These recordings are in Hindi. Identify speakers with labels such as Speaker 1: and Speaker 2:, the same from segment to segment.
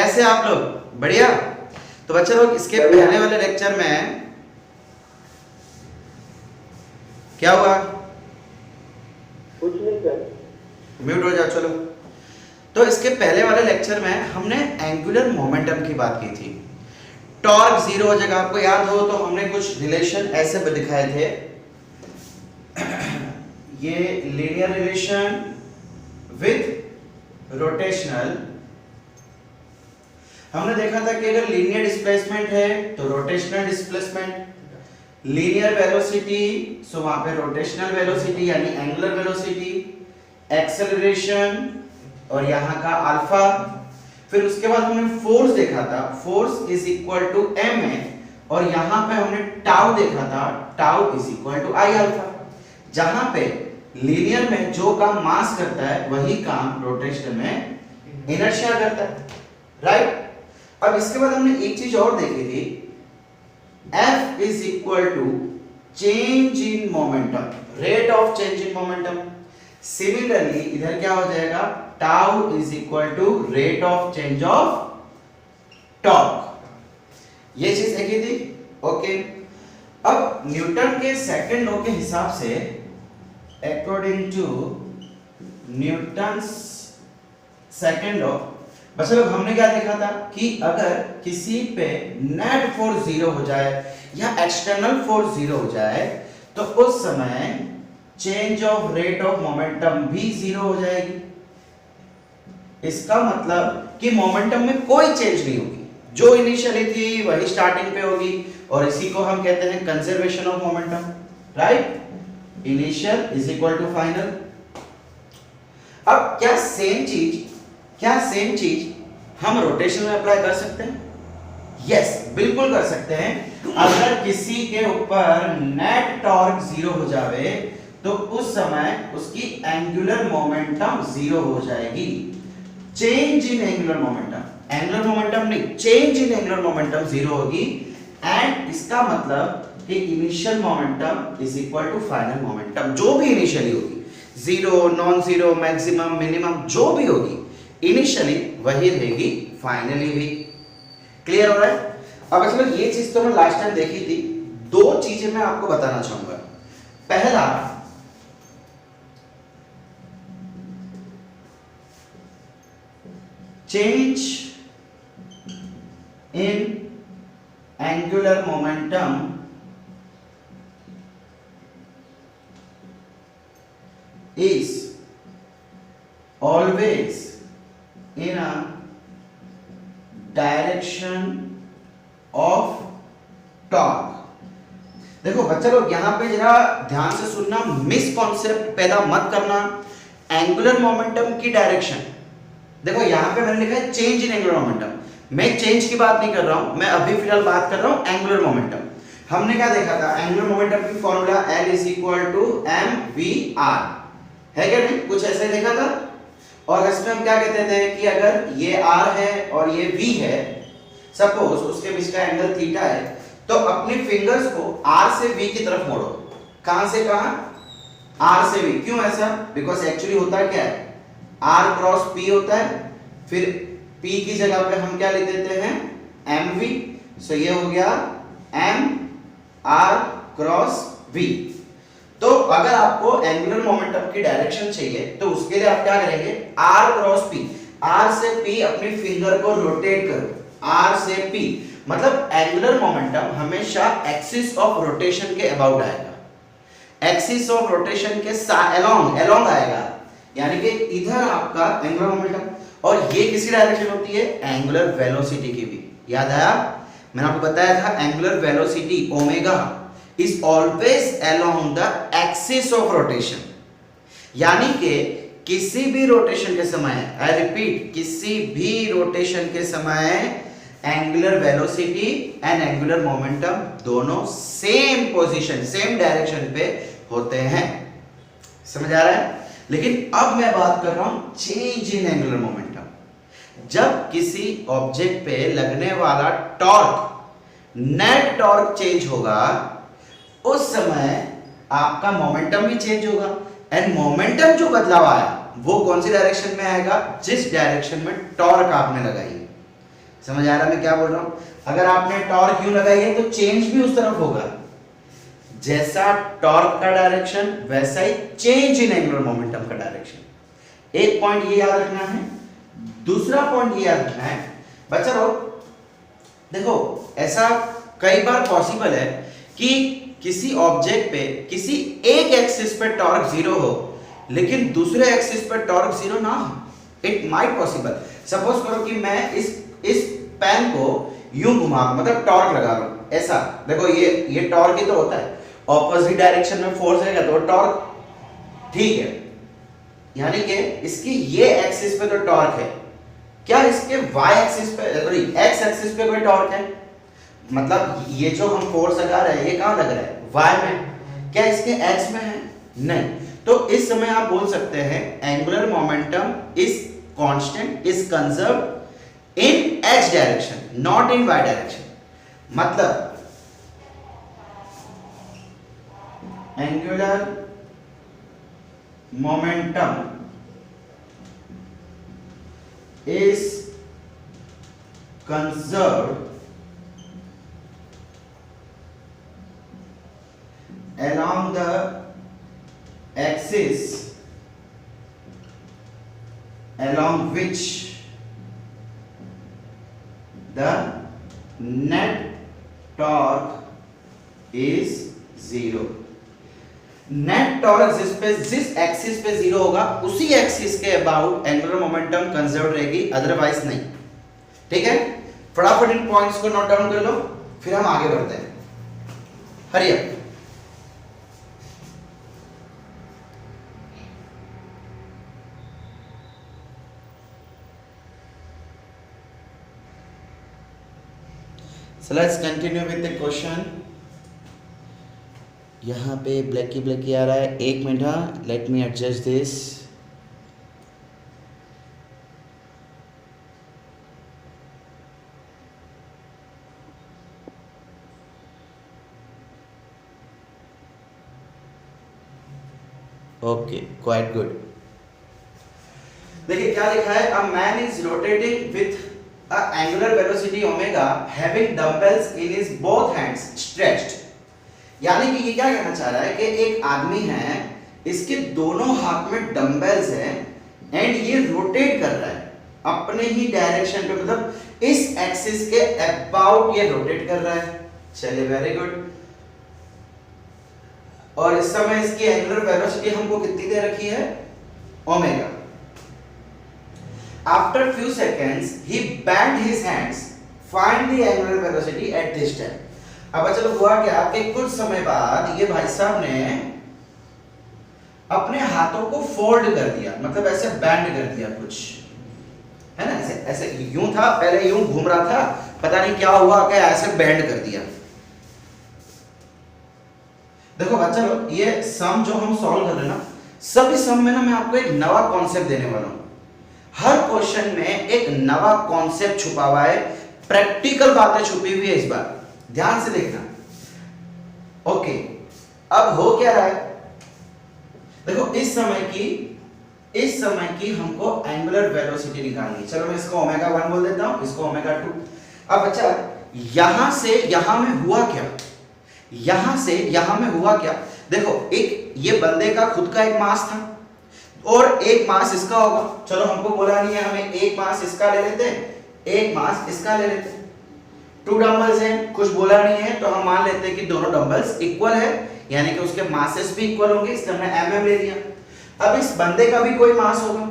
Speaker 1: कैसे आप लोग? बढ़िया। तो बच्चे लोग इसके पहले वाले लेक्चर में क्या हुआ?
Speaker 2: कुछ नहीं सर।
Speaker 1: म्यूट हो जाओ। चलो, तो इसके पहले वाले लेक्चर में हमने एंगुलर मोमेंटम की बात की थी। टॉर्क जीरो हो जाएगा, आपको याद हो तो हमने कुछ रिलेशन ऐसे भी दिखाए थे। ये लीनियर रिलेशन विथ रोटेशनल। हमने देखा था कि अगर लीनियर डिस्प्लेसमेंट है तो rotational displacement, linear velocity so वहां पे रोटेशनल वेलोसिटी यानी एंगुलर वेलोसिटी, एक्सेलरेशन और यहां का अल्फा। फिर उसके बाद हमने फोर्स देखा था, force is equal to M A, और यहां पे हमने टाउ देखा था, tau is equal to I alpha. जहां पे लीनियर में जो काम मास करता है वही काम रोटेशनल में इनर्शिया करता है, राइट। अब इसके बाद हमने एक चीज और देखी थी, F is equal to change in momentum, rate of change in momentum. Similarly इधर क्या हो जाएगा, tau is equal to rate of change of torque. ये चीज देखी थी, ओके। अब न्यूटन के सेकंड लॉ के हिसाब से, according to Newton's second law, बस लोग हमने क्या देखा था कि अगर किसी पे नेट फोर्स जीरो हो जाए या एक्सटर्नल फोर्स जीरो हो जाए तो उस समय change of rate of momentum भी जीरो हो जाएगी। इसका मतलब कि मोमेंटम में कोई चेंज नहीं होगी, जो इनिशियली थी वही स्टार्टिंग पे होगी, और इसी को हम कहते हैं conservation of momentum, right. Initial is equal to final. अब क्या सेम चीज हम रोटेशन में अप्लाई कर सकते हैं? यस, बिल्कुल कर सकते हैं। अगर किसी के ऊपर नेट टॉर्क जीरो हो जावे तो उस समय उसकी एंगुलर मोमेंटम जीरो हो जाएगी। Change in angular momentum, angular momentum नहीं, change in angular momentum zero होगी। एंड इसका मतलब कि initial momentum is equal to final momentum, जो भी इनिशियली होगी, zero, non zero, maximum, minimum, जो भी होगी इनिशियली वही रहेगी फाइनली भी। क्लियर हो रहा है? अब चलो, ये चीज तो मैं लास्ट टाइम देखी थी। दो चीजें मैं आपको बताना चाहूंगा। पहला, change in angular momentum is always in a direction of torque। देखो बच्चा लोग, यहां पे जरा ध्यान से सुनना, मिस कॉन्सेप्ट पैदा मत करना। एंगुलर मोमेंटम की डायरेक्शन, देखो यहां पे मैंने लिखा है चेंज इन एंगुलर मोमेंटम। मैं चेंज की बात नहीं कर रहा हूं, मैं अभी फिलहाल बात कर रहा हूं एंगुलर मोमेंटम। हमने क्या देखा था, एंगुलर मोमेंटम की formula L is equal to mv/r, है क्या नहीं? कुछ ऐसे देखा था। और इसमें हम क्या कहते थे कि अगर ये r है और ये v है, सपोज उसके बीच का एंगल थीटा है, तो अपने फिंगर्स को r से v की तरफ मोड़ो। कहां से कहां? r से v। क्यों ऐसा? बिकॉज एक्चुअली होता क्या है, r क्रॉस p होता है, फिर p की जगह पे हम क्या लिख देते हैं, mv। सो ये हो गया m r क्रॉस v। तो अगर आपको एंगुलर मोमेंटम की डायरेक्शन चाहिए तो उसके लिए आप क्या करेंगे, r क्रॉस p, r से p अपनी फिंगर को रोटेट करो, r से p, मतलब एंगुलर मोमेंटम हमेशा एक्सिस ऑफ रोटेशन के अबाउट आएगा, एक्सिस ऑफ रोटेशन के अलोंग आएगा, यानी कि इधर आपका एंगुलर मोमेंटम। और ये किसी डायरेक्शन होती है, एंगुलर वेलोसिटी की भी। याद आया? मैंने आपको बताया था angular velocity omega is always along the axis of rotation, यानी कि किसी भी रोटेशन के समय, I repeat, किसी भी रोटेशन के समय angular velocity and angular momentum दोनों सेम पोजीशन, सेम डायरेक्शन पे होते हैं। समझ आ रहा है? लेकिन अब मैं बात कर रहा हूं चेंज इन एंगुलर मोमेंटम। जब किसी ऑब्जेक्ट पे लगने वाला टॉर्क, नेट टॉर्क चेंज होगा, उस समय आपका मोमेंटम भी चेंज होगा। एंड मोमेंटम जो बदलाव आया वो कौन सी डायरेक्शन में आएगा, जिस डायरेक्शन में टॉर्क आपने लगाई। समझ आ रहा है मैं क्या बोल रहा हूं? अगर आपने टॉर्क यूं लगाई है तो चेंज भी उस तरफ होगा, जैसा टॉर्क का डायरेक्शन वैसा ही चेंज इन एंगुलर मोमेंटम का डायरेक्शन। एक पॉइंट ये याद रखना है। दूसरा पॉइंट ये याद रखना है बच्चा लोग, देखो ऐसा कई बार पॉसिबल है कि किसी ऑब्जेक्ट पे किसी एक एक्सिस पे टॉर्क जीरो हो लेकिन दूसरे एक्सिस पे टॉर्क जीरो ना हो। It might possible. सपोज करो कि मैं इस पेन को यूं घुमा, मतलब टॉर्क लगा रहा हूं ऐसा, देखो ये टॉर्क ही तो होता है, ऑपोजिट डायरेक्शन में फोर्स रहेगा तो टॉर्क, ठीक है। यानी कि इसकी ये एक्सिस पे तो टॉर्क है, क्या इसके y एक्सिस पे, सॉरी x एक्सिस पे कोई टॉर्क है? मतलब ये जो हम फोर्स लगा रहे हैं ये कहां लग रहा है? y में। क्या इसके x में है? नहीं। तो इस समय आप बोल सकते हैं angular momentum is constant, is conserved in x direction, not in y direction. मतलब angular momentum is conserved along the axis along which the net torque is zero। Net torque जिस एक्सिस पे जीरो होगा उसी एक्सिस के अबाउट एंगुलर मोमेंटम कंजर्व रहेगी, अदरवाइज नहीं। ठीक है, फटाफट इन पॉइंट्स को नोट डाउन कर लो, फिर हम आगे बढ़ते हैं। Hurry up. So let's continue with the question। यहाँ पे ब्लैकी आ रहा है, एक मिनट, हाँ, let me adjust this. Okay, quite good. देखिए क्या लिखा है, a man is rotating with a angular velocity omega having dumbbells in his both hands stretched. यानी कि ये क्या कहना चाह रहा है कि एक आदमी है, इसके दोनों हाथ में डंबल्स हैं एंड ये रोटेट कर रहा है अपने ही डायरेक्शन पे, मतलब इस एक्सिस के अबाउट ये रोटेट कर रहा है। चलिए, वेरी गुड। और इस समय इसकी एंगुलर वेलोसिटी हमको कितनी दे रखी है? Omega. After few seconds he bend his hands, find the angular velocity at this time. अब चलो हुआ क्या कि कुछ समय बाद ये भाई साहब ने अपने हाथों को फोल्ड कर दिया, मतलब ऐसे बैंड कर दिया कुछ, है ना, ऐसे ऐसे यूं था, पहले यूं घूम रहा था, पता नहीं क्या हुआ कि ऐसे बैंड कर दिया। देखो बच्चा लोग, ये सम जो हम सॉल्व कर रहे हैं ना, सभी सम में ना मैं आपको एक नवा कॉन्सेप्ट देने वाला हूं। हर क्वेश्चन में एक नवा कॉन्सेप्ट छुपा हुआ है, प्रैक्टिकल बातें छुपी हुई है इस बार, ध्यान से देखना। ओके, अब हो क्या रहा है, देखो इस समय की हमको एंगुलर वेलोसिटी निकालनी है। चलो मैं इसको ओमेगा 1 बोल देता हूं, इसको ओमेगा 2। अब बच्चा यहां से यहां में हुआ क्या, यहां से यहां में हुआ क्या, देखो एक ये बंदे का खुद का एक मास था और एक मास इसका होगा। चलो हमको बोला नहीं है, हमें एक मास इसका ले लेते हैं, एक मास इसका ले लेते हैं। 2 डंबल्स हैं, कुछ बोला नहीं है तो हम मान लेते हैं कि दोनों डंबल्स इक्वल है, यानी कि उसके मासेस भी इक्वल होंगे, इसलिए हमने mm ले लिया। अब इस बंदे का भी कोई मास होगा,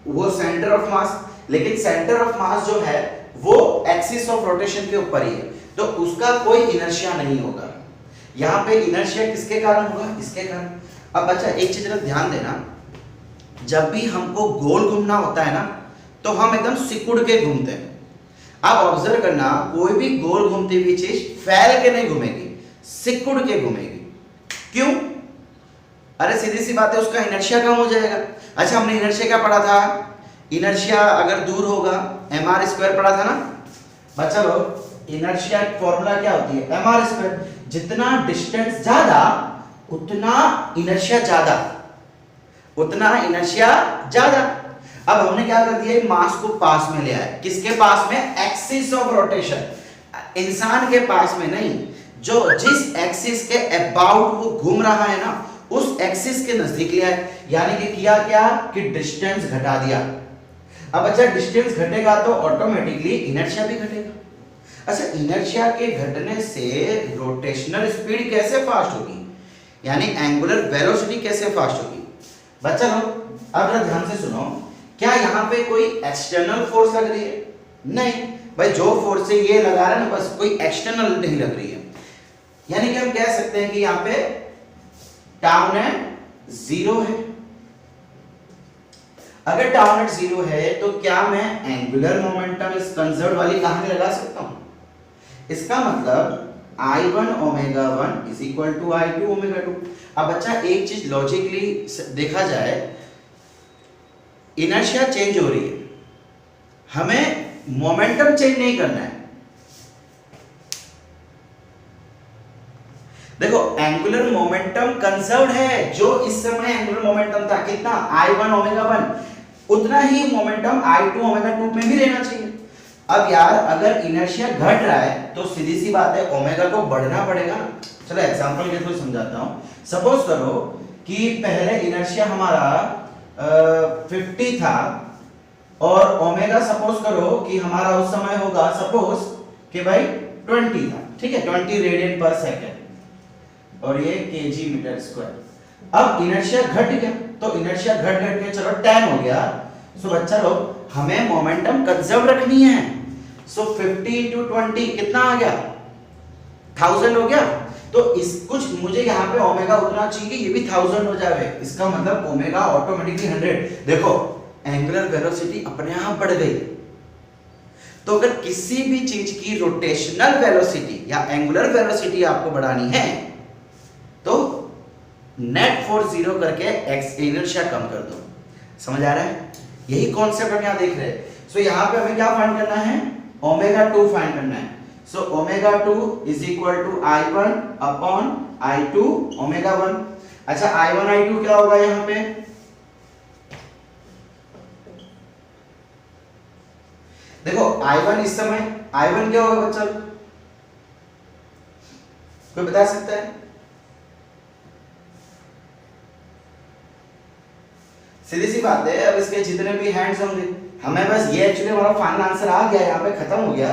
Speaker 1: वो सेंटर ऑफ मास, लेकिन सेंटर ऑफ मास जो है वो एक्सिस ऑफ रोटेशन के ऊपर ही है, तो उसका कोई इनर्शिया नहीं होगा। यहाँ पे इनर्शिया किसके कारण होगा? इसके कारण। अब बच्चा एक चीज ध्यान देना, जब भी हमको गोल घूमना होता है ना तो हम एकदम सिकुड़ के घूमते हैं। आप ऑब्जर्व करना, कोई भी गोल घूमती हुई चीज फैल के नहीं घूमेगी, सिकुड़ के घूमेगी। क्यों? अरे सीधी सी बात है, उसका इनर्शिया कम हो जाएगा। अच्छा, हमने इनर्शिया क्या पढ़ा था? इनर्शिया अगर दूर होगा mr² पढ़ा था ना बच्चा लोग। इनर्शिया फॉर्मूला क्या होती है? mr²। जितना डिस्टेंस ज्यादा उतना इनर्शिया ज्यादा, उतना इनर्शिया ज्यादा। अब हमने क्या कर दिया, मास को पास में ले आए, किसके पास में, एक्सिस ऑफ रोटेशन, इंसान के पास में नहीं, जो जिस एक्सिस के अबाउट वो घूम रहा है ना, उस एक्सिस के नजदीक ले आए, यानी कि किया क्या कि डिस्टेंस घटा दिया। अब अच्छा डिस्टेंस घटेगा तो ऑटोमेटिकली इनर्शिया भी घटेगा। अच्छा इनर्शिया के घटने से रोटेशनल स्पीड कैसे फास्ट होगी, यानी एंगुलर वेलोसिटी कैसे फास्ट होगी। बच्चा लोग अब जरा ध्यान से सुनो, क्या यहाँ पे कोई एक्सटर्नल फोर्स लग रही है, नहीं भाई, जो फोर्स से ये लगा रहा है ना, बस कोई एक्सटर्नल नहीं लग रही है, यानी कि हम कह सकते हैं कि यहाँ पे टाउ नेट 0 है। अगर टाउ नेट 0 है तो क्या मैं एंगुलर मोमेंटम इस कंजर्व वाली कहानी लगा सकता हूं, इसका मतलब I1 omega 1 is equal to I2 omega 2। अब बच्चा एक चीज लॉजिकली देखा जाए, इनर्शिया चेंज हो रही है, हमें मोमेंटम चेंज नहीं करना है। देखो एंगुलर मोमेंटम कंजर्व्ड है, जो इस समय एंगुलर मोमेंटम था कितना, I1 ओमेगा 1, उतना ही मोमेंटम I2 ओमेगा 2 में भी रहना चाहिए। अब यार अगर इनर्शिया घट रहा है तो सीधी सी बात है ओमेगा को बढ़ना पड़ेगा ना। चलो एग्जांपल के थ्रू समझाता हूं। सपोज करो कि पहले इनर्शिया हमारा 50 था और ओमेगा सपोज करो कि हमारा उस समय होगा सपोज कि भाई 20 था, ठीक है, 20 रेडियन पर सेकंड और ये केजी मीटर स्क्वायर। अब इनर्शिया घट गया तो इनर्शिया घट के चलो 10 हो गया। सो बच्चा लोग हमें मोमेंटम कंजर्व रखनी है। सो 50 into 20 कितना आ गया, 1000 हो गया। तो इस कुछ मुझे यहाँ पे ओमेगा उतना चाहिए कि ये भी 1000 हो जाए, इसका मतलब ओमेगा ऑटोमेटिकली 100। देखो एंगुलर वेलोसिटी अपने आप बढ़ गई। तो अगर किसी भी चीज की रोटेशनल वेलोसिटी या एंगुलर वेलोसिटी आपको बढ़ानी है तो नेट फोर्स 0 करके एक्स इनर्शिया कम कर दो। समझ आ रहा है, यही कॉन्सेप्ट हम यहाँ देख रहे हैं। सो यहाँ पे हमें क्या फाइंड करना है, ओमेगा 2 फाइंड करना है। So omega 2 is equal to I1 upon I2 omega 1। अच्छा I1 I2 क्या होगा यहाँ पे, देखो I1 इस समय I1 क्या होगा बच्चा, कोई बता सकता है? सीधी सी बात है, अब इसके जितने भी हैंड्स होंगे, हमें बस ये एक्चुअली हमारा फाइनल आंसर आ गया, यहाँ पे खत्म हो गया।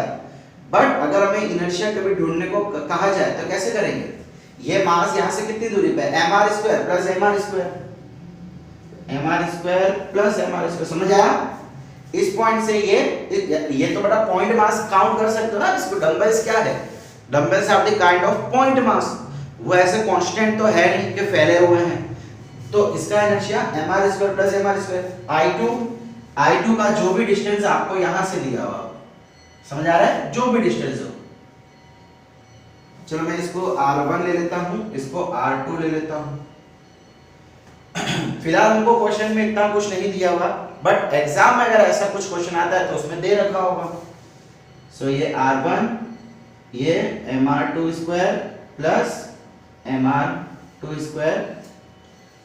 Speaker 1: बट अगर हमें इनर्शिया कभी ढूंढने को कहा जाए तो कैसे करेंगे, ये मास यहाँ से कितनी दूरी पे है, mr square plus mr square, mr square plus mr square. समझ आया? इस पॉइंट से ये तो बड़ा पॉइंट मास काउंट कर सकते हो ना, इसको डंबल्स क्या है, dumbbells are the kind of point mass, वो ऐसे कांस्टेंट तो है नहीं कि फैले हुए हैं। तो इसका inertia mr square plus mr square. I2 का जो भी डिस्टेंस आपको यहां से दिया हुआ, समझ आ रहा है, जो भी डिस्टेंस हो। चलो मैं इसको R1 ले लेता हूं, इसको R2 ले लेता हूं। फिलहाल हमको क्वेश्चन में इतना कुछ नहीं दिया हुआ, बट एग्जाम में अगर ऐसा कुछ क्वेश्चन आता है तो उसमें दे रखा होगा। सो ये R1, ये mr2 square plus mr2 square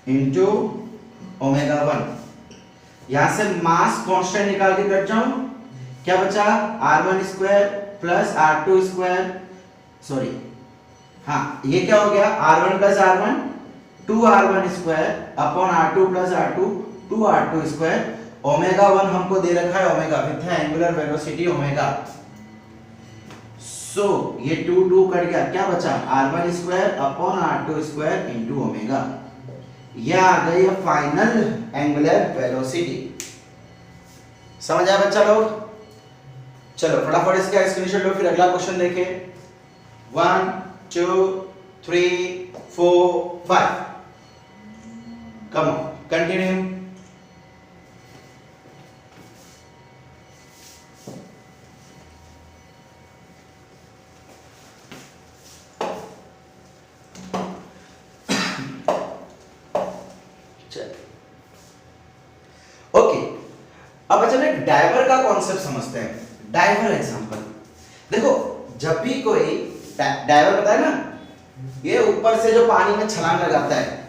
Speaker 1: into omega 1। यहां से मास कांस्टेंट निकाल के कट जाऊं, क्या बचा, R1 square plus R2 square, sorry हाँ ये क्या हो गया, R1 plus R1 2R1 square upon R2 plus R2 2R2 square. Omega 1 हमको दे रखा है, omega with angular velocity omega. So ये 2 2 कट गया, क्या बचा, R1 square upon R2 square into omega. यह आ गई है फाइनल एंगुलर वेलोसिटी। समझ आया बच्चा लोग? चलो फटाफट इसका स्क्रीनशॉट लो, फिर अगला क्वेश्चन देखें। 1 2 3 4 5, कम ऑन कंटिन्यू। ओके, अब बच्चों एक डाइवर का कॉन्सेप्ट समझते हैं। डाइवर एग्जांपल देखो, जब भी कोई डाइवर पता है ना, ये ऊपर से जो पानी में छलांग लगाता है।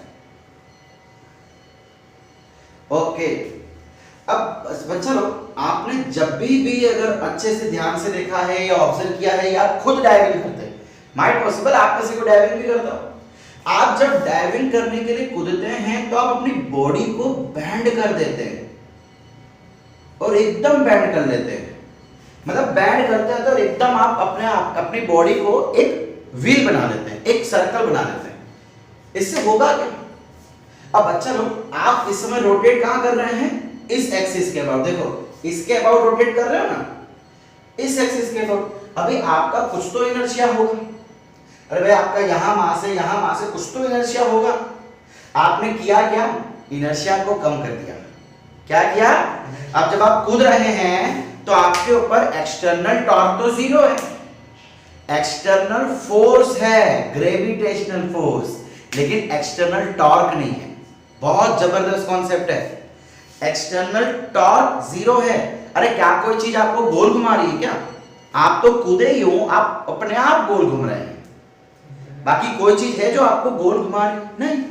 Speaker 1: ओके, अब बच्चा लोग आपने जब भी अगर अच्छे से ध्यान से देखा है या ऑब्जर्व किया है या खुद डाइविंग करते हैं, माइट पॉसिबल आप किसी को डाइविंग भी करता हो, आप जब डाइविंग करने के लिए कूदते हैं तो आप अपनी बॉडी को बैंड कर देते हैं और एकदम बैंड कर लेते हैं, मतलब बैंड करते हैं तो एकदम आप अपनी बॉडी को एक व्हील बना लेते हैं, एक सर्कल बना लेते हैं। इससे होगा क्या? अब बच्चा लोग आप इस समय रोटेट कहां कर रहे हैं? इस एक्सिस के अबाउट, देखो इसके अबाउट रोटेट कर रहे हो ना, इस एक्सिस के अबाउट। अभी आपका कुछ तो इनर्शिया होगा, अरे भाई आपका यहां मास से कुछ तो इनर्शिया होगा। आपने किया क्या? इनर्शिया को कम कर दिया। क्या किया? अब जब आप कूद रहे हैं तो आपके ऊपर एक्सटर्नल टॉर्क तो जीरो है, एक्सटर्नल फोर्स है, ग्रेविटेशनल फोर्स, लेकिन एक्सटर्नल टॉर्क नहीं है। बहुत जबरदस्त कॉन्सेप्ट है। एक्सटर्नल टॉर्क जीरो है। अरे क्या कोई चीज आपको गोल घुमा रही है क्या? आप तो कूदे ही हो, आप अपने आप गोल घूम रहे हैं, बाकी कोई चीज है जो आपको गोल घुमा रही? नहीं।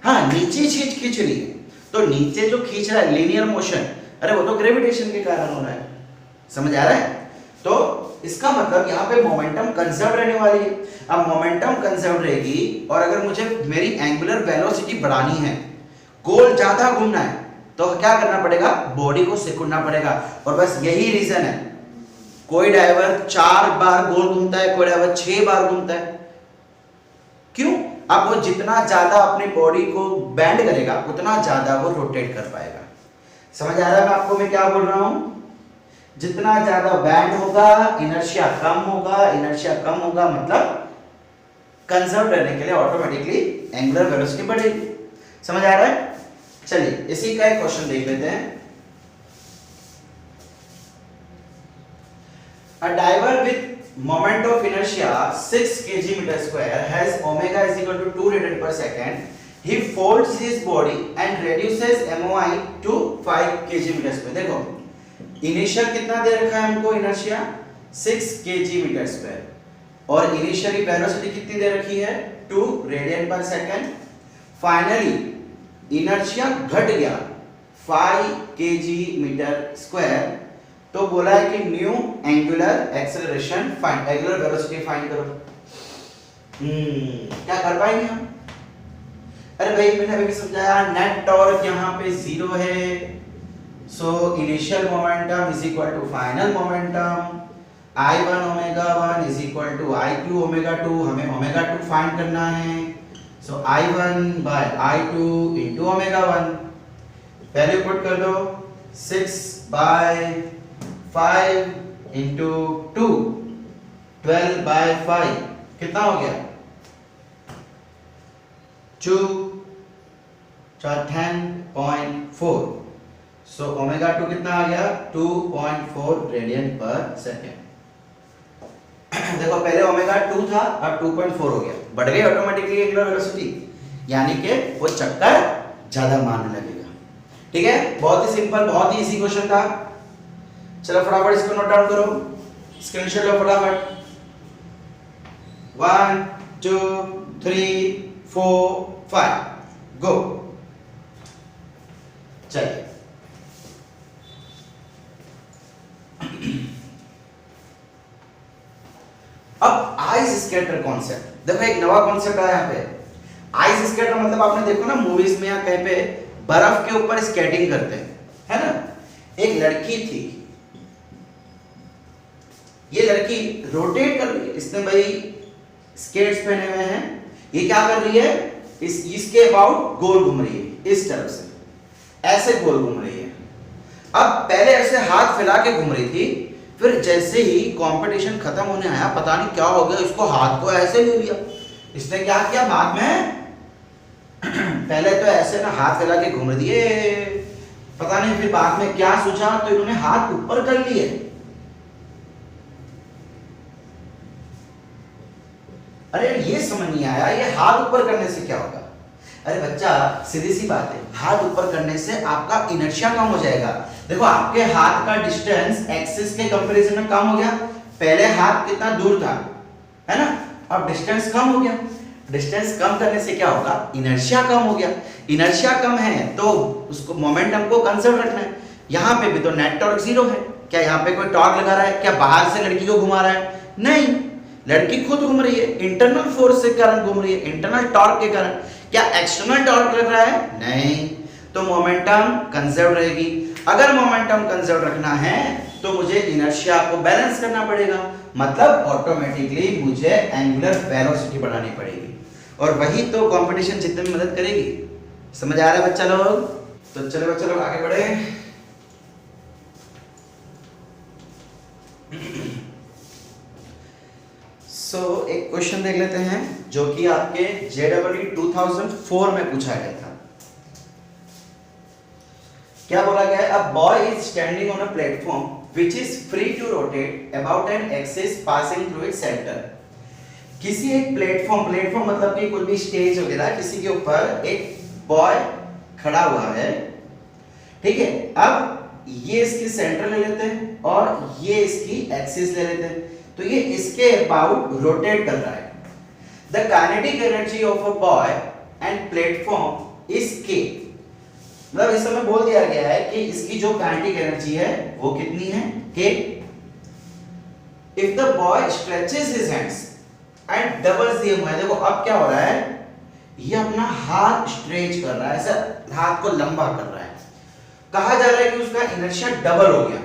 Speaker 1: हाँ, नीचे चीज खींच रही है, तो नीचे जो खींच रहा है लीनियर मोशन, अरे वो तो ग्रेविटेशन के कारण हो रहा है। समझ आ रहा है? तो इसका मतलब यहाँ पे मोमेंटम कंजर्व रहने वाली है। अब मोमेंटम कंजर्व रहेगी और अगर मुझे मेरी एंगुलर वेलोसिटी बढ़ानी है, गोल ज्यादा घूमना है, तो क्या करना पड़ेगा? बॉडी को सिकुड़ना पड़ेगा। और बस यही रीजन है, कोई डाइवर 4 बार गोल घूमता है, कोई डाइवर 6 बार घूमता है। क्यों? अब वो जितना ज्यादा अपनी बॉडी को बैंड करेगा उतना ज्यादा वो रोटेट कर पाएगा। समझ आ रहा है मैं आपको मैं क्या बोल रहा हूं? जितना ज्यादा बैंड होगा इनर्शिया कम होगा, इनर्शिया कम होगा मतलब कंजर्व रहने के लिए ऑटोमेटिकली एंगुलर वेलोसिटी बढ़ेगी। समझ आ रहा है? चलिए इसी का एक क्वेश्चन देख लेते हैं। A diver with moment of inertia 6 kg meter square has omega is equal to 2 radian per second. He folds his body and reduces MOI to 5 kg meter square. देखो इनिशियल कितना दे रखा है हमको इनर्शिया? 6 kg meter square और इनिशियली वेलोसिटी कितनी दे रखी है? 2 रेडियन पर सेकंड। फाइनली इनर्शिया घट गया 5 kg मीटर स्क्वायर, तो बोला है कि new angular acceleration find, angular velocity find करो। क्या कर पाएंगे हम? अरे भाई मैंने अभी भी समझाया, नेट टॉर्क यहाँ पे 0 है, so initial momentum is equal to final momentum, I1 omega 1 is equal to I2 omega 2, हमें ओमेगा 2 फाइंड करना है, so I1 by I2 into omega 1, value put कर दो, 6 बाय 5 इंटू 2, 12 बाय 5 कितना हो गया? 2 10.4, सो ओमेगा 2 कितना आ गया? 2.4 रेडियन पर सेकेंड। देखो पहले ओमेगा 2 था और 2.4 हो गया, बढ़ गई ऑटोमेटिकली एंगुलर वेलोसिटी, यानी कि वो चक्कर ज्यादा मारने लगेगा। ठीक है, बहुत ही सिंपल, बहुत ही इजी क्वेश्चन था। चलो फटाफट इसको नोट डाउन करो, स्क्रीनशॉट लो फटाफट। 1 2 3 4 5 गो। चलिए अब आइस स्कैटर कॉन्सेप्ट देखो, एक नवा कॉन्सेप्ट आया यहाँ पे। आइस स्कैटर मतलब आपने देखो ना मूवीज में या कहीं पे बर्फ के ऊपर स्केटिंग करते हैं, है ना? एक लड़की थी, ये लड़की रोटेट कर रही है, इसने भाई स्केट्स पहने हुए हैं, ये क्या कर रही है? इसके अबाउट गोल घूम रही है, इस तरफ से ऐसे गोल घूम रही है। अब पहले ऐसे हाथ फैला के घूम रही थी, फिर जैसे ही कंपटीशन खत्म होने आया, पता नहीं क्या हो गया, इसको हाथ को ऐसे ले लिया। इसने क्या किया बाद में? पहले तो ऐसे ना हाथ फैला के घूम दिए, पता नहीं फिर बाद में क्या सोचा तो इन्होंने हाथ ऊपर कर लिए। अरे ये समझ नहीं आया, ये हाथ ऊपर करने से क्या होगा? अरे बच्चा सीधी सी बात है, हाथ ऊपर करने से आपका इनर्शिया कम हो जाएगा। देखो आपके हाथ का डिस्टेंस एक्सिस के कंपैरिजन में कम हो गया। पहले हाथ कितना दूर था, है ना? अब डिस्टेंस कम हो गया। डिस्टेंस कम करने से क्या होगा? इनर्शिया कम हो गया। इनर्शिया कम है तो उसको मोमेंटम को कंजर्व रखना है, यहाँ पे भी तो नेट टॉर्क जीरो है। क्या यहाँ पे कोई टॉर्क लगा रहा है? क्या बाहर से लड़की को घुमा रहा है? नहीं, लड़की खुद घूम रही है, इंटरनल फोर्स के कारण घूम रही है, इंटरनल टॉर्क के कारण। क्या एक्सटर्नल टॉर्क लग रहा है? नहीं, तो मोमेंटम कंजर्व रहेगी। अगर मोमेंटम कंजर्व रखना है तो मुझे इनर्शिया को बैलेंस करना पड़ेगा, मतलब ऑटोमेटिकली मुझे एंगुलर वेलोसिटी बढ़ानी पड़ेगी, और वही तो कंपटीशन जीतने में मदद करेगी। समझ आ रहा है बच्चा लोग? तो चलो बच्चा लोग आगे बढ़े। एक क्वेश्चन देख लेते हैं जो कि आपके JEE 2004 में पूछा गया था। क्या बोला गया है? A boy is standing on a platform which is free to rotate about an axis passing through its centre. किसी एक प्लेटफॉर्म मतलब कि कोई भी स्टेज वगैरह, किसी के ऊपर एक बॉय खड़ा हुआ है, ठीक है। अब ये इसकी सेंटर ले लेते हैं और ये इसकी एक्सिस ले लेते हैं, तो ये इसके अबाउट रोटेट कर रहा है। The kinetic energy of a boy and platform is के, मतलब इस समय बोल दिया गया है कि इसकी जो काइनेटिक एनर्जी है वो कितनी है? K. If the boy stretches his hands and doubles the M, देखो अब क्या हो रहा है, ये अपना हाथ स्ट्रेच कर रहा है, ऐसा हाथ को लंबा कर रहा है। कहा जा रहा है कि उसका इनर्शिया डबल हो गया,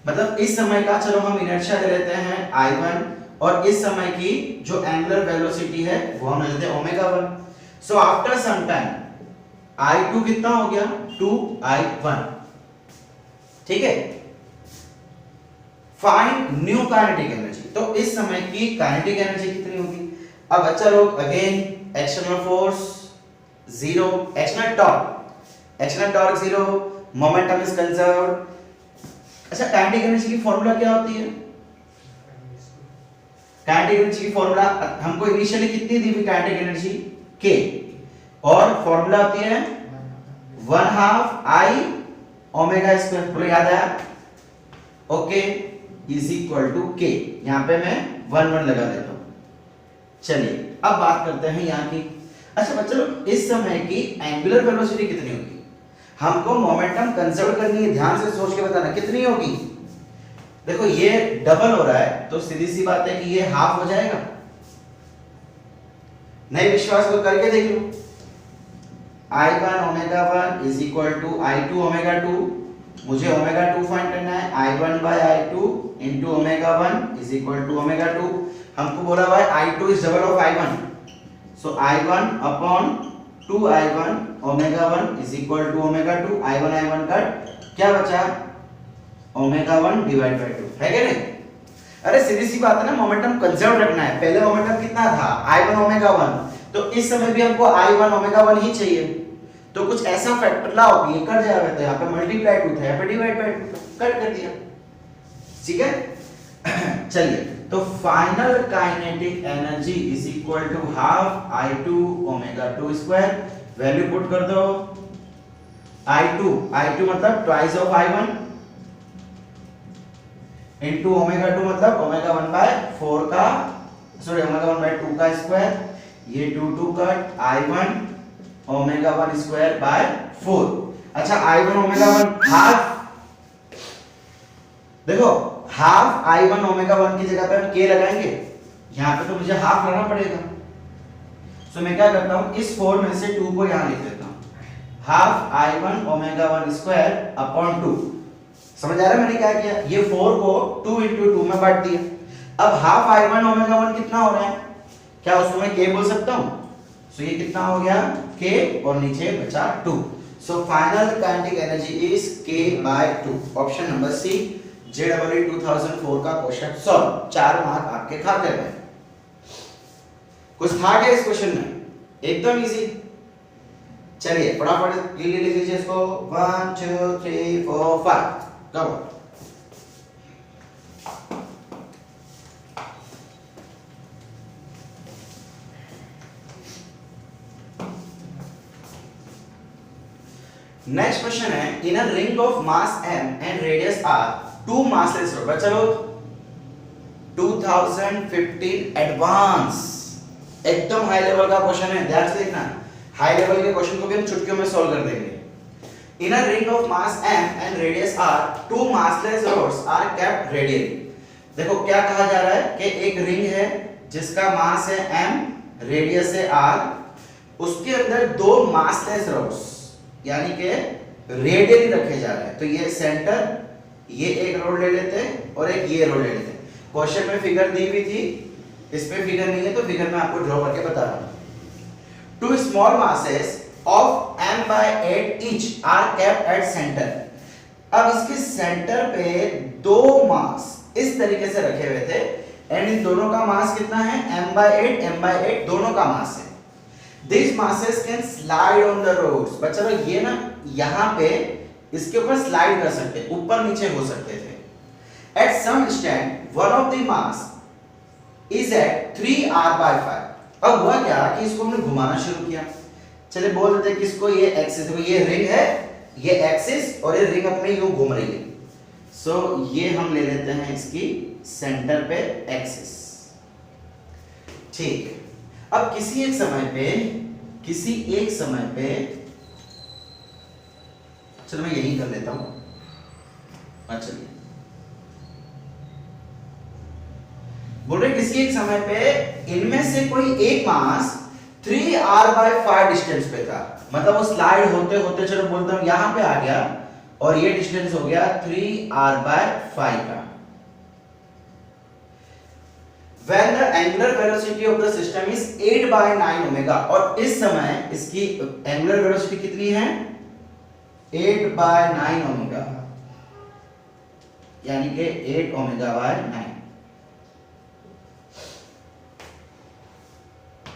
Speaker 1: मतलब इस समय का, चलो हम इनर्शिया ले लेते हैं I1, और इस समय की जो एंगुलर वेलोसिटी है वो हम ले लेते हैं ω1। So after some time I2 कितना हो गया? 2I1, ठीक है। फाइंड न्यू काइनेटिक एनर्जी, तो इस समय की काइनेटिक एनर्जी कितनी होगी? अब बच्चा लोग again external force zero, external torque zero, momentum is conserved. अच्छा, काइनेटिक एनर्जी की फॉर्मूला क्या होती है? काइनेटिक एनर्जी की फॉर्मूला हमको इनिशियली कितनी दी हुई काइनेटिक एनर्जी? K, और फॉर्मूला होती है 1/2 I ओमेगा स्क्वायर, पूरा याद आया? Okay, is equal to K, यहां पे मैं 1 लगा देता हूं। चलिए अब बात करते हैं यहाँ की। अच्छा बच्चों, इस समय की एंगुलर वेलोसिटी कितनी होगी? हमको मोमेंटम कंजर्व करनी है, ध्यान से सोच के बताना कितनी होगी। देखो ये डबल हो रहा है, तो सीधी सी बात है कि ये हाफ हो जाएगा। नहीं विश्वास तो करके देख लो। I1 omega 1 is equal to I2 omega 2, मुझे ओमेगा 2 फाइंड करना है। I1 by I2 into omega 1 is equal to omega 2। हमको बोला हुआ है I2 is double of I1, so I1 upon 2I1 omega 1 is equal to omega 2। I1 cut, क्या बचा? ओमेगा 1 डिवाइड बाय 2, है क्या नहीं? अरे सीधी सी बात है ना, मोमेंटम कंजर्व रखना है। पहले मोमेंटम कितना था? I1 ओमेगा 1, तो इस समय भी हमको I1 ओमेगा 1 ही चाहिए, तो कुछ ऐसा फैक्टर लाओ कि ये कट जाएगा, तो यहाँ पे मल्टीप्लाई 2 था, यहाँ पे डिवाइड बाय 2 था, कट कर दिया, ठीक है। चलिए, तो final kinetic energy is equal to half I2 omega 2 square. Value put कर दो। I2 मतलब twice of I1 into omega 2 मतलब ओमेगा 1 बाय 4 का, सॉरी ओमेगा 1 बाय 2 का स्क्वायर, ये 2 cut I1 omega 1 square by 4। अच्छा, I1 ओमेगा 1 हाफ, देखो हाफ I1 ओमेगा 1 की जगह पे हम k लगाएंगे, यहाँ पे तो मुझे हाफ लाना पड़ेगा। सो मैं क्या करता हूँ, इस 4 में से 2 को यहाँ लिख देता हूँ, half I1 omega 1 square upon 2। समझ आ रहा है मैंने क्या किया? ये 4 को 2 इंटू 2 में बांट दिया। अब हाफ I1 ओमेगा 1 कितना हो रहा है? क्या उसको मैं k बोल सकता हूँ? सो ये कितना हो गया? k, और नीचे बचा 2। So final kinetic energy is k by 2। Option number C, JEE 2004 का क्वेश्चन सॉल्व। 4 मार्क आपके खाते में। कुछ था क्या इस क्वेश्चन में? एकदम इजी। चलिए फटाफट लिख लीजिए इसको। 1 2 3 4 5 कम। नेक्स्ट क्वेश्चन है, in a ring of mass m and radius r, two massless rod. चलो 2015 एडवांस, एकदम हाई लेवल का क्वेश्चन है, ध्यान से देखना। हाई लेवल के क्वेश्चन को भी हम चुटकियों में सॉल्व कर देंगे। In a ring of mass m and radius r, two massless rods are kept radially. देखो क्या कहा जा रहा है कि एक रिंग है जिसका मास है m, रेडियस है r, उसके अंदर दो मासलेस रोड्स यानी कि रेडियली रखे जा रहे हैं। तो ये सेंटर, ये एक रोड ले लेते हैं और एक ये रोड ले लेते हैं। क्वेश्चन में फिगर दी हुई थी, इसमें फिगर नहीं है तो फिगर मैं आपको ड्रॉ करके बता रहा हूं। Two small masses of m/8 each are kept at center. अब इसके सेंटर पे दो मास इस तरीके से रखे हुए थे एंड इन दोनों का मास कितना है? m/8 m/8 दोनों का मास है। These masses can slide on the roads. बच्चा लोग ये ना यहाँ पे इसके ऊपर स्लाइड कर सकते, ऊपर नीचे हो सकते थे। At some distance, one of the mass is at 3r/5. अब हुआ क्या कि इसको हमने घुमाना शुरू किया। चलिए बोल देते हैं कि इसको ये एक्सिस, देखो ये रिंग है, ये एक्सिस और ये रिंग अपने यूं घूम रही है। सो ये हम ले लेते हैं इसकी सेंटर पे एक्सिस। ठीक, अब किसी एक समय पे चलो मैं यही कर लेता हूं। चलिए बोल रहे किसी एक समय पे इनमें से कोई एक मास 3r/5 डिस्टेंस पे था, मतलब वो स्लाइड होते होते चलो बोलता हूं यहां पे आ गया और ये डिस्टेंस हो गया 3r/5 का। When the angular velocity of the system is 8/9 omega, और इस समय इसकी एंगुलर वेलोसिटी कितनी है? 8/9 ओमेगा, यानी कि 8 ओमेगा/9।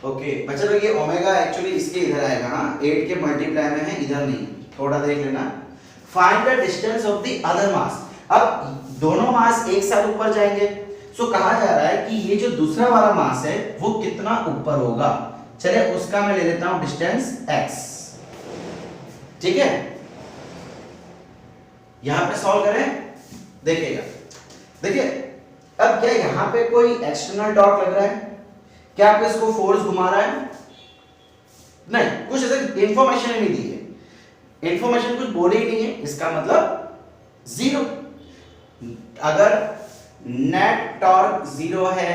Speaker 1: ओके बच्चा लोग ये ओमेगा एक्चुअली इसके इधर आएगा, हाँ 8 के मल्टीप्लाई में है, इधर नहीं, थोड़ा देख लेना। Find the distance of the other mass. अब दोनों मास एक साथ ऊपर जाएंगे, सो कहा जा रहा है कि ये जो दूसरा वाला मास है वो कितना ऊपर होगा। चलिए उसका मैं ले लेता हूं डिस्टेंस x, ठीक है। यहां पे सॉल्व करें, देखिएगा, देखिए अब क्या यहां पे कोई एक्सटर्नल डॉट लग रहा है? क्या आपको इसको फोर्स घुमा रहा है? नहीं, कुछ ऐसे इंफॉर्मेशन नहीं दी है, इंफॉर्मेशन कुछ बोली ही नहीं है, इसका मतलब जीरो। अगर नेट टॉर्क जीरो है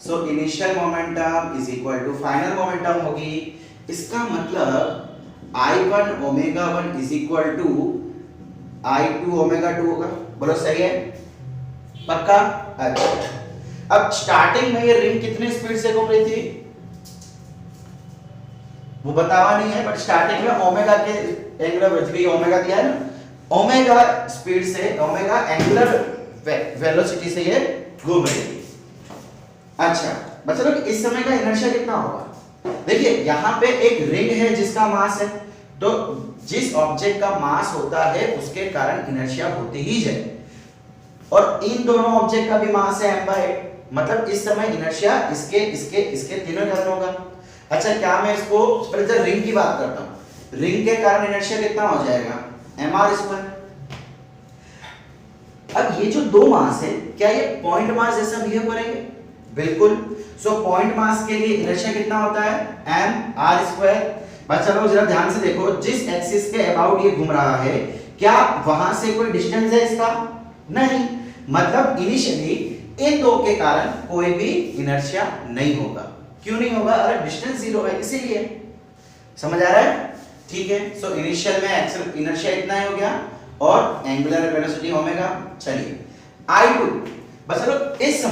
Speaker 1: so initial momentum is equal to final momentum होगी। इसका मतलब I1 omega 1 is equal to I2 omega 2 होगा। बोलो सही है? पक्का? अच्छा, अब स्टार्टिंग में ये रिंग कितनी स्पीड से घूम रही थी वो बतावा नहीं है, बट स्टार्टिंग में ओमेगा के एंगुलर वेलोसिटी, ओमेगा दिया है ना, ओमेगा स्पीड से, ओमेगा एंगुलर वेलोसिटी से ये घूम रही थी। अच्छा बच्चा लोग इस समय का इनर्शिया कितना होगा? देखिए यहां पे एक रिंग है जिसका मास है, तो जिस ऑब्जेक्ट का मास होता है उसके कारण इनर्शिया होती ही है, और इन दोनों ऑब्जेक्ट का भी मास है m/8, मतलब इस समय इनर्शिया इसके इसके इसके तीनों कारण होगा। अच्छा क्या मैं इसको पहले रिंग की बात करता हूं, रिंग के कारण इनर्शिया कितना हो जाएगा? mr²। अब ये जो दो मास है क्या ये पॉइंट मास जैसा बिहेव करेंगे? बिल्कुल। सो पॉइंट मास के लिए इनर्शिया कितना होता है? mr²। बच्चा लोग जरा ध्यान से देखो, जिस एक्सिस के अबाउट ये घूम रहा है क्या वहां से कोई डिस्टेंस है इसका? नहीं, मतलब इनिशियली इन दो के कारण कोई भी इनर्शिया नहीं होगा। क्यों नहीं होगा? अरे डिस्टेंस जीरो है इसीलिए। समझ आ रहा है? ठीक है। सो इनिशियल में एक्सल इनर्शिया इतना ही हो गया और एंगुलर वेलोसिटी ओमेगा। चलिए I2 बस लोग इस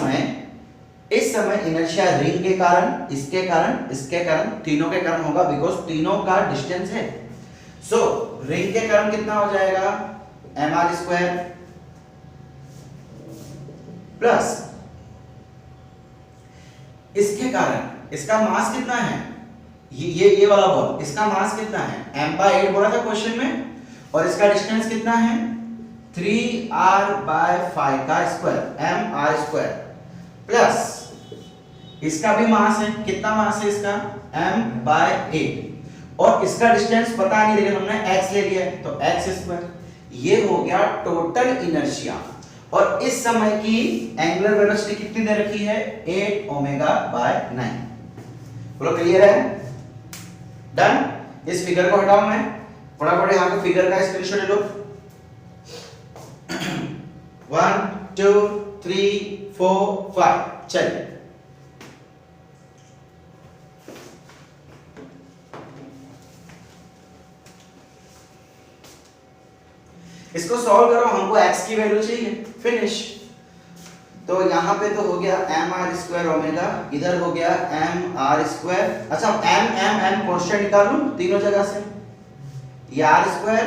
Speaker 1: समय इनर्शिया रिंग के कारण, इसके कारण, तीनों के कारण होगा, बिकॉज तीनों का डिस्टेंस है। सो रिंग के कारण कितना हो जाएगा? mr² प्लस इसके कारण इसका मास कितना है? ये वाला बॉल, इसका मास कितना है? m/8 बोला था क्वेश्चन में, और इसका डिस्टेंस कितना है? 3r/5 का स्क्वायर, mr² प्लस इसका भी मास है, कितना मास है इसका? m/8, और इसका डिस्टेंस पता नहीं लेकिन हमने x ले लिया है तो x²। ये हो गया टोटल इनर्शिया, और इस समय की एंगुलर वेलोसिटी कितनी दे रखी है? 8 ओमेगा/9। बोलो क्लियर है? डन। इस फिगर को हटाऊं मैं, फटाफट यहाँ पे फिगर का स्क्रीनशॉट ले लो। 1 2 3 4 5 चलिए। इसको सॉल्व करो, हमको x की वैल्यू चाहिए, फिनिश। तो यहाँ पे तो हो गया एम आर स्क्वायर ओमेगा, इधर हो गया एम आर स्क्वायर। अच्छा एम एम एम कॉन्स्टेंट निकाल लूं तीनों जगह से, ये आर स्क्वायर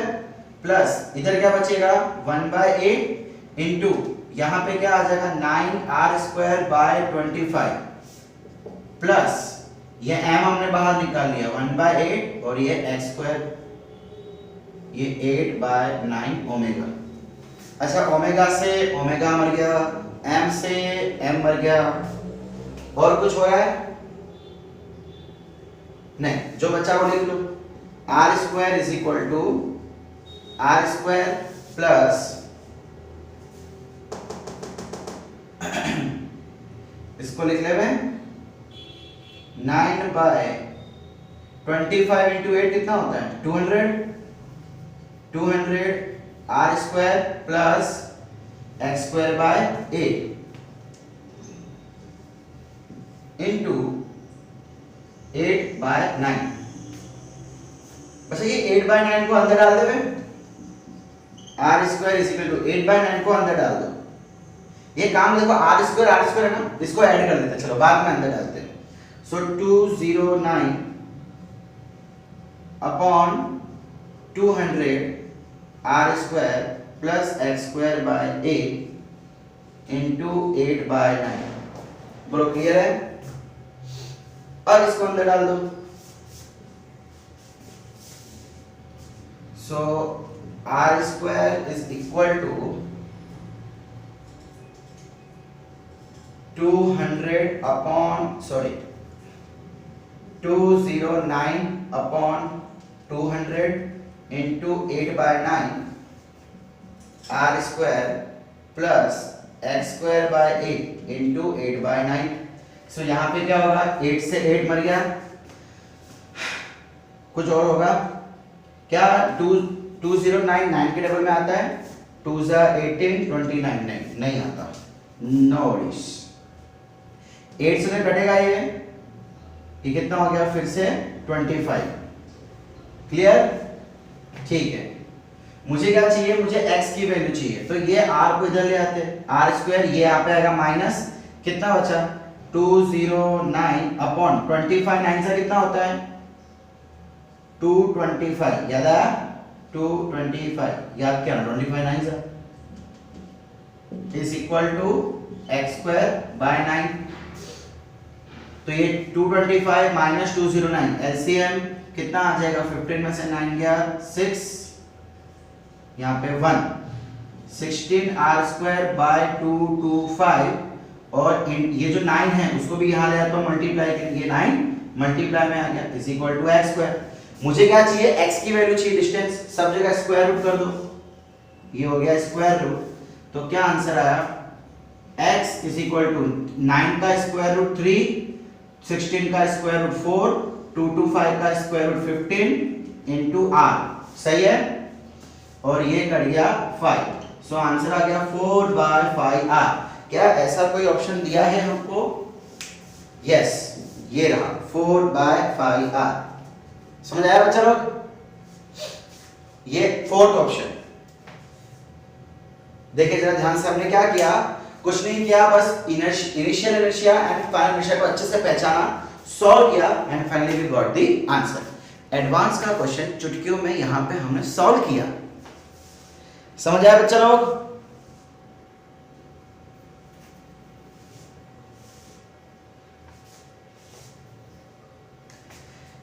Speaker 1: प्लस इधर क्या बचेगा 1/8 इंटू यहाँ पे क्या आ जाएगा 9r स्क्वायर बाय 25 प्लस ये m हमने बाहर निकाल लिया 1/8 और ये x स्क्वायर, ये 8/9 ओमेगा। अच्छा ओमेगा से ओमेगा मर गया, m से m मर गया, और कुछ हो रहा है नहीं, जो बचा वो लिख लो। R square is equal to r square plus इसको लिख ले 9/25 इंटू 8 कितना होता है 200 r square plus x square by 8 into 8/9। बस ये 8/9 को अंदर डाल दे, r square is equal to 8/9 को अंदर डाल दो। ये काम देखो आर स्क्वायर है ना, इसको ऐड कर देते हैं, चलो बाद में अंदर डालते हैं। So 209 upon 200 r square plus x square by 8 into 8/9। बोलो क्लियर है? और इसको अंदर डाल दो। So r square is equal to 209 upon 200 into 8/9 r square plus x square by 8 into 8/9। So यहाँ पे क्या होगा 8 से 8 मर गया, कुछ और होगा क्या 2009 9 के डबल में आता है 2 18 29 नहीं आता, नो वरीज। 8 से कटेगा ये कितना हो गया फिर से 25। क्लियर? ठीक है, मुझे क्या चाहिए, मुझे x की वैल्यू चाहिए, तो ये r को इधर ले आते हैं, आर स्क्वायर ये यहाँ पे आएगा माइनस कितना बचा 209 अपॉन 25, 9 से कितना होता है 225, याद आया 225, याद क्या 25 9 से is equal to X square by 9। तो ये 225 माइनस 209 एलसीएम कितना आ जाएगा 15 में से 9 गया 6, यहाँ पे 1 16 आर स्क्वायर बाय 225, और ये जो 9 है उसको भी यहाँ ले आता हूँ मल्टीप्लाई करके, ये 9 मल्टीप्लाई में आ गया is equal to X square. मुझे क्या चाहिए x की वैल्यू चाहिए, डिस्टेंस, सब जगह स्क्वायर रूट कर दो, ये हो गया स्क्वायर रूट। तो क्या आंसर आया x इज इक्वल टू 9 का स्क्वायर रूट 3, 16 का स्क्वायर रूट 4, 225 का स्क्वायर रूट 15 इंटू r, सही है, और ये कट गया 5। सो आंसर आ गया 4/5r। क्या ऐसा कोई ऑप्शन दिया है हमको? यस, ये रहा 4/5r। समझ आया बच्चा लोग? ये फोर्थ ऑप्शन। देखिए जरा ध्यान से, हमने क्या किया, कुछ नहीं किया, बस initial inertia and final inertia को अच्छे से पहचाना, सॉल्व किया and finally we got the answer. Advance का क्वेश्चन चुटकियों में यहां पे हमने सॉल्व किया। समझ आया बच्चा लोग?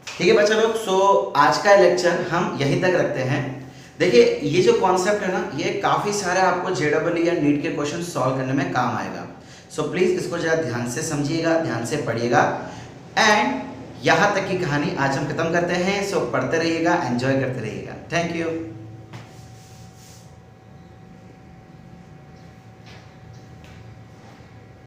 Speaker 1: ठीक है बच्चा लोग, सो आज का लेक्चर हम यहीं तक रखते हैं। देखिए ये जो कॉन्सेप्ट है ना, ये काफी सारे आपको जेडबल या नीट के क्वेश्चन सॉल्व करने में काम आएगा। सो प्लीज इसको जरा ध्यान से समझिएगा, ध्यान से पढ़िएगा, एंड यहां तक की कहानी आज हम खत्म करते हैं। सो पढ़ते रहिएगा, एंजॉय करते रहिएगा। Thank you.